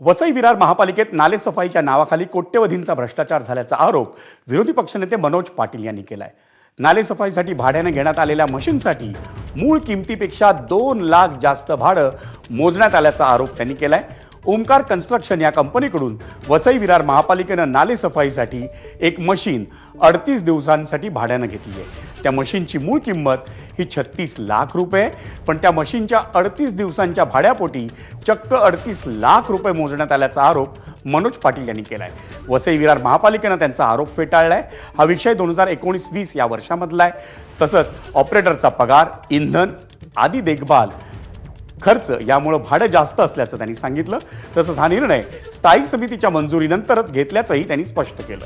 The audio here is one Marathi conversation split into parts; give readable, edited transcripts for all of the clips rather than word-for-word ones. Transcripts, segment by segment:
वसई विरार महापालिकेत नालेसफाईच्या नावाखाली कोट्यवधींचा भ्रष्टाचार झाल्याचा आरोप विरोधी पक्षनेते मनोज पाटील यांनी केलाय। नालेसफाईसाठी भाड्याने घेण्यात आलेल्या मशीनसाठी मूळ किमतीपेक्षा 2 लाख जास्त भाडं मोजण्यात आल्याचा आरोप त्यांनी केलाय। ओमकार कन्स्ट्रक्शन या कंपनीकडून वसई विरार महापालिकेनं नालेसफाईसाठी एक मशीन 38 दिवसांसाठी भाड्याने घेतली आहे। त्या मशीनची मूळ किंमत ही 36 लाख रुपये, पण त्या मशीनच्या 38 दिवसांच्या भाड्यापोटी चक्क 38 लाख रुपये मोजण्यात आल्याचा आरोप मनोज पाटील यांनी केलाय। वसई विरार महापालिकेनं त्यांचा आरोप फेटाळलाय। हा विषय 2019-20 या वर्षामधला आहे। तसंच ऑपरेटरचा पगार, इंधन आदी देखभाल खर्च यामुळे भाडं जास्त असल्याचं त्यांनी सांगितलं। तसंच हा निर्णय स्थायी समितीच्या मंजुरीनंतरच घेतल्याचंही त्यांनी स्पष्ट केलं।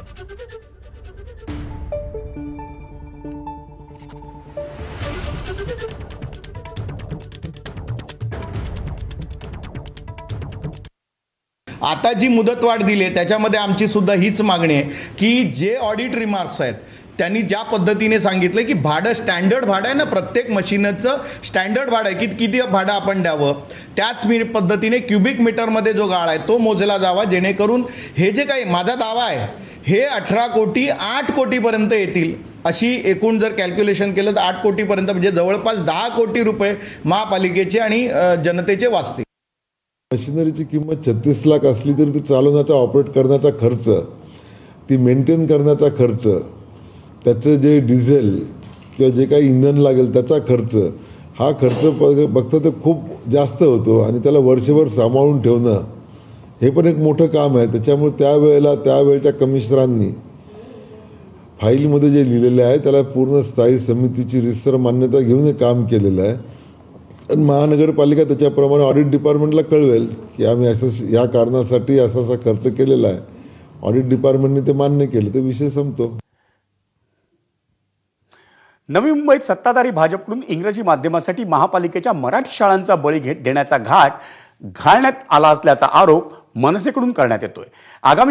आता जी मुदतवाढ दिली आहे त्याच्यामध्ये आमची सुद्धा हीच मागणी आहे की जे ऑडिट रिमार्क्स आहेत त्यांनी ज्या पद्धतीने सांगितलं की भाडं स्टँडर्ड भाडं आहे ना, प्रत्येक मशीनचं स्टँडर्ड भाडं आहे की किती भाडं आपण द्यावं, त्याच पद्धतीने क्युबिक मीटरमध्ये जो गाळा आहे तो मोजला जावा, जेणेकरून हे जे काही माझा दावा आहे हे 18 कोटी 8 कोटीपर्यंत येतील। अशी एकूण जर कॅल्क्युलेशन केलं तर 8 कोटीपर्यंत, म्हणजे जवळपास 10 कोटी रुपये महापालिकेचे आणि जनतेचे वाचतील। मशिनरीची किंमत 36 लाख असली तरी ती चालवण्याचा, ऑपरेट करण्याचा खर्च, ती मेंटेन करण्याचा खर्च, त्याचं जे डिझेल किंवा जे काही इंधन लागेल त्याचा खर्च, हा खर्च बघता तर खूप जास्त होतो आणि त्याला वर्षभर सांभाळून ठेवणं हे पण एक मोठं काम आहे। त्याच्यामुळे त्यावेळच्या कमिशनरांनी फाईलमध्ये जे लिहिलेलं आहे त्याला पूर्ण स्थायी समितीची रितसर मान्यता घेऊन हे काम केलेलं आहे आणि महानगरपालिका त्याच्याप्रमाणे ऑडिट डिपार्टमेंटला कळवेल की आम्ही असं या कारणासाठी असा खर्च केलेला आहे। ऑडिट डिपार्टमेंटने ते मान्य केलं तर विषय संपतो। नवी मुंबईत सत्ताधारी भाजपकडून इंग्रजी माध्यमासाठी महापालिकेच्या मराठी शाळांचा बळी देण्याचा घाट घालण्यात आला असल्याचा आरोप मनसेकडून करण्यात येतोय। आगामी